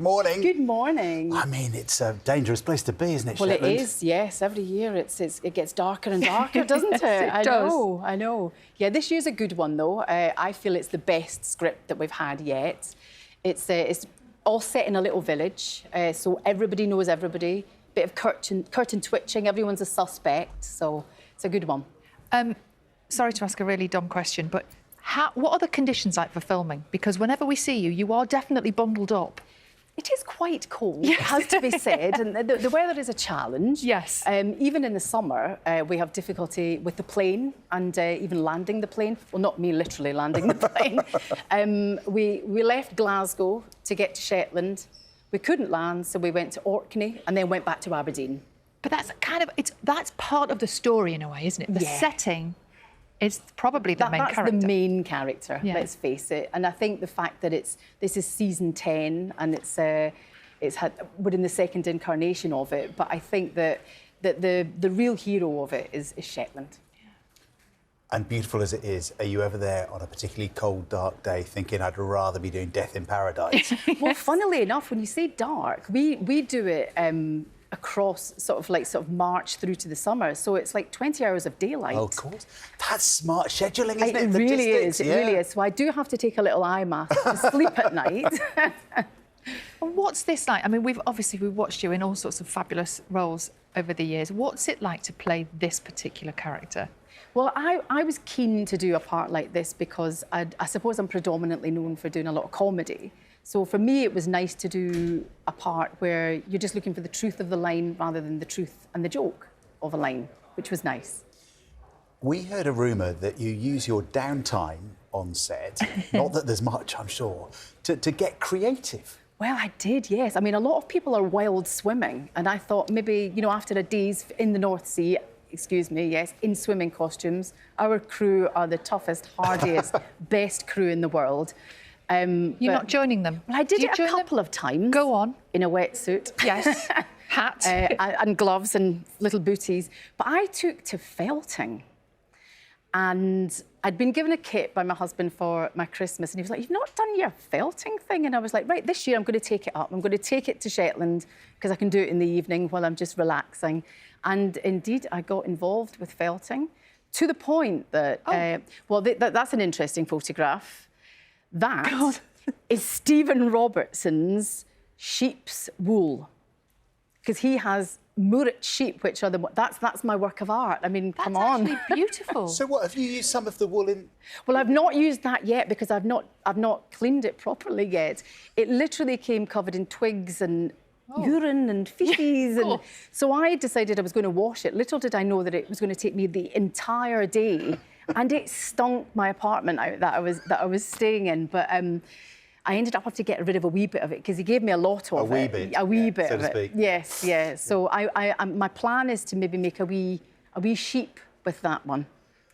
Morning. Good morning. I mean, it's a dangerous place to be, isn't it, Well, Shetland? it is, yes. Every year it gets darker and darker, doesn't it? Yes, it does. I know. Yeah, this year's a good one, though. I feel it's the best script that we've had yet. It's all set in a little village, so everybody knows everybody. Bit of curtain twitching, everyone's a suspect, so it's a good one. Sorry to ask a really dumb question, but what are the conditions like for filming? Because whenever we see you, you are definitely bundled up. It is quite cold, Yes. it has to be said, and the weather is a challenge. Yes. Even in the summer, we have difficulty with the plane and even landing the plane. Well, not me literally landing the plane. We left Glasgow to get to Shetland. We couldn't land, so we went to Orkney and then went back to Aberdeen. But that's that's part of the story in a way, isn't it? The Yeah. setting is probably the main That's character. the main character, Yeah. let's face it. And I think the fact that this is season 10 and we're in the second incarnation of it, but I think that the real hero of it is Shetland. And beautiful as it is, are you ever there on a particularly cold, dark day thinking I'd rather be doing Death in Paradise? Well, funnily enough, when you say dark, we do it across sort of March through to the summer, so it's like 20 hours of daylight. Oh, of course. That's smart scheduling, isn't it? It really is. It really is. So I do have to take a little eye mask to sleep at night. And what's this like? I mean, we've watched you in all sorts of fabulous roles over the years. What's it like to play this particular character? Well, I was keen to do a part like this because I suppose I'm predominantly known for doing a lot of comedy. So for me, it was nice to do a part where you're just looking for the truth of the line rather than the truth and the joke of a line, which was nice. We heard a rumour that you use your downtime on set, not that there's much, I'm sure, to get creative. Well, I did, yes. I mean, a lot of people are wild swimming, and I thought maybe, after a day's in the North Sea, in swimming costumes, our crew are the toughest, hardiest, best crew in the world. You're not joining them? Well, I did it a join them? couple of times. Go on. In a wetsuit. Yes. Hat. And gloves and little booties. But I took to felting. And I'd been given a kit by my husband for my Christmas, and he was like, "You've not done your felting thing?" And I was like, right, this year I'm going to take it up. I'm going to take it to Shetland because I can do it in the evening while I'm just relaxing. And indeed, I got involved with felting to the point that, that's an interesting photograph. That is Stephen Robertson's sheep's wool, because he has Murret sheep, which are that's my work of art. I mean, come on. That's actually beautiful. So what, have you used some of the wool in... Well, I've not used that yet because I've not cleaned it properly yet. It literally came covered in twigs and urine and feces, and so I decided I was going to wash it. Little did I know that it was going to take me the entire day, and it stunk my apartment out that I was staying in. But I ended up having to get rid of a wee bit of it because he gave me a lot of it. A wee bit so of to it. speak. Yes, yeah. So my plan is to maybe make a wee sheep with that one.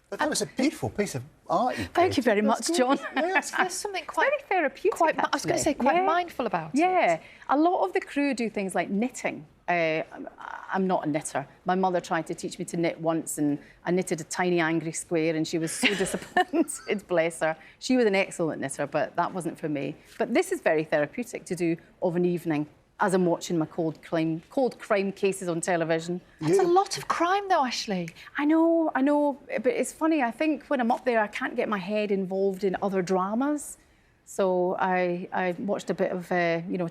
But that was a beautiful piece of art. Thank you very much, John. There's something quite very therapeutic. I was going to say quite mindful about it. Yeah, a lot of the crew do things like knitting. I'm not a knitter. My mother tried to teach me to knit once, and I knitted a tiny angry square, and she was so disappointed, bless her. She was an excellent knitter, but that wasn't for me. But this is very therapeutic to do of an evening as I'm watching my cold crime cases on television. That's a lot of crime, though, Ashley. I know, but it's funny. I think when I'm up there, I can't get my head involved in other dramas. So I watched a bit of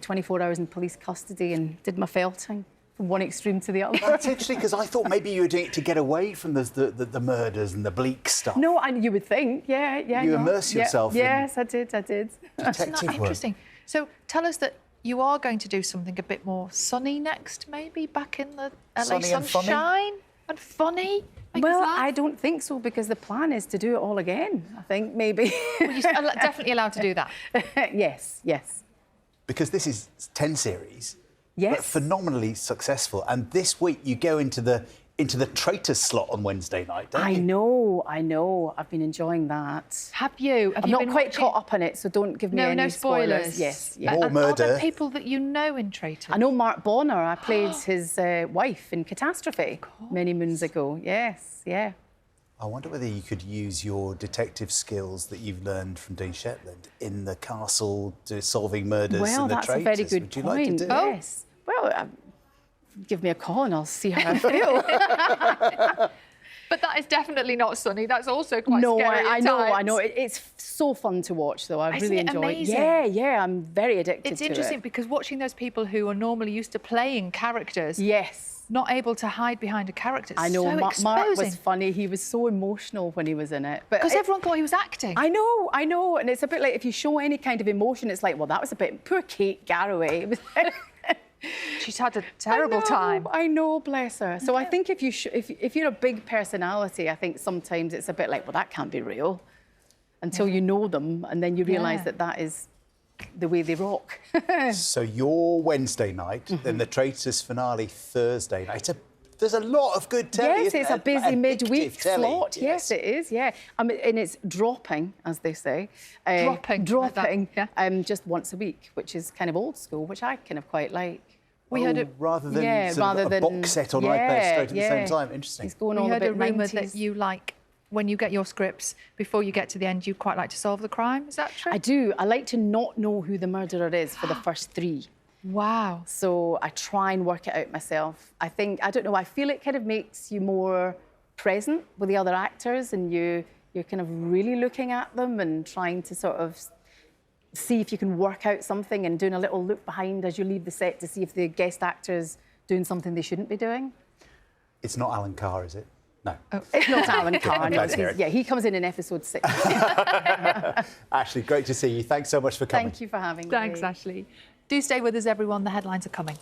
24 Hours in Police Custody and did my felting from one extreme to the other. That's interesting, because I thought maybe you were doing it to get away from the murders and the bleak stuff. No, and you would think, yeah. You immerse yourself in... Yes, I did. Detective Isn't that work. interesting? So tell us that you are going to do something a bit more sunny next, maybe, back in the LA Sunny and funny? sunshine and funny. Well, I don't think so, because the plan is to do it all again, I think, maybe. Well, you're definitely allowed to do that. Yes. Because this is 10 series, Yes. but phenomenally successful. And this week you go into the Traitors slot on Wednesday night, don't you? I know. I've been enjoying that. Have you? I'm not quite caught up on it, so don't give me any no spoilers. Yes. More And murder. Are there people that you know in Traitors? I know Mark Bonner. I played his wife in Catastrophe many moons ago. Yes, yeah. I wonder whether you could use your detective skills that you've learned from doing Shetland in the castle, solving murders Well, and the that's traitors. a very good Would you point. like to do it? Yes. Well, give me a call and I'll see how I feel. But that is definitely not sunny. That's also quite No, scary I at know, times. I know. It's so fun to watch, though. I Isn't really it enjoy amazing? it. Yeah, I'm very addicted It's to it. interesting because watching those people who are normally used to playing characters, Yes. not able to hide behind a character. I know, so Mark was exposing. funny. He was so emotional when he was in it. But Because everyone thought he was acting. I know. And it's a bit like if you show any kind of emotion, it's like, well, that was a bit... Poor Kate Garraway. It was... She's had a terrible time. I know, bless her. So I think if you're a big personality, I think sometimes it's a bit like, well, that can't be real until you know them and then you realise that that is the way they rock. So your Wednesday night, then the Traitors finale Thursday night. There's a lot of good telly. Yes, isn't it's there? a busy midweek Addictive telly. slot. Yes, it is, yeah. And it's dropping, as they say. Dropping. Dropping, like that, just once a week, which is kind of old school, which I kind of quite like. We heard it. Rather than rather a than box set on iPad straight at the same time. Interesting. He's going We all heard a a bit rumour 90s. that you like, when you get your scripts, before you get to the end, you quite like to solve the crime. Is that true? I do. I like to not know who the murderer is for the first 3. Wow. So I try and work it out myself. I don't know, I feel it kind of makes you more present with the other actors and you're kind of really looking at them and trying to sort of see if you can work out something and doing a little look behind as you leave the set to see if the guest actor's doing something they shouldn't be doing. It's not Alan Carr, is it? No. Oh, it's not Alan Carr. I'm No, glad to hear it. he comes in episode 6. Ashley, great to see you. Thanks so much for coming. Thank you for having me. Thanks, Ashley. Do stay with us, everyone. The headlines are coming.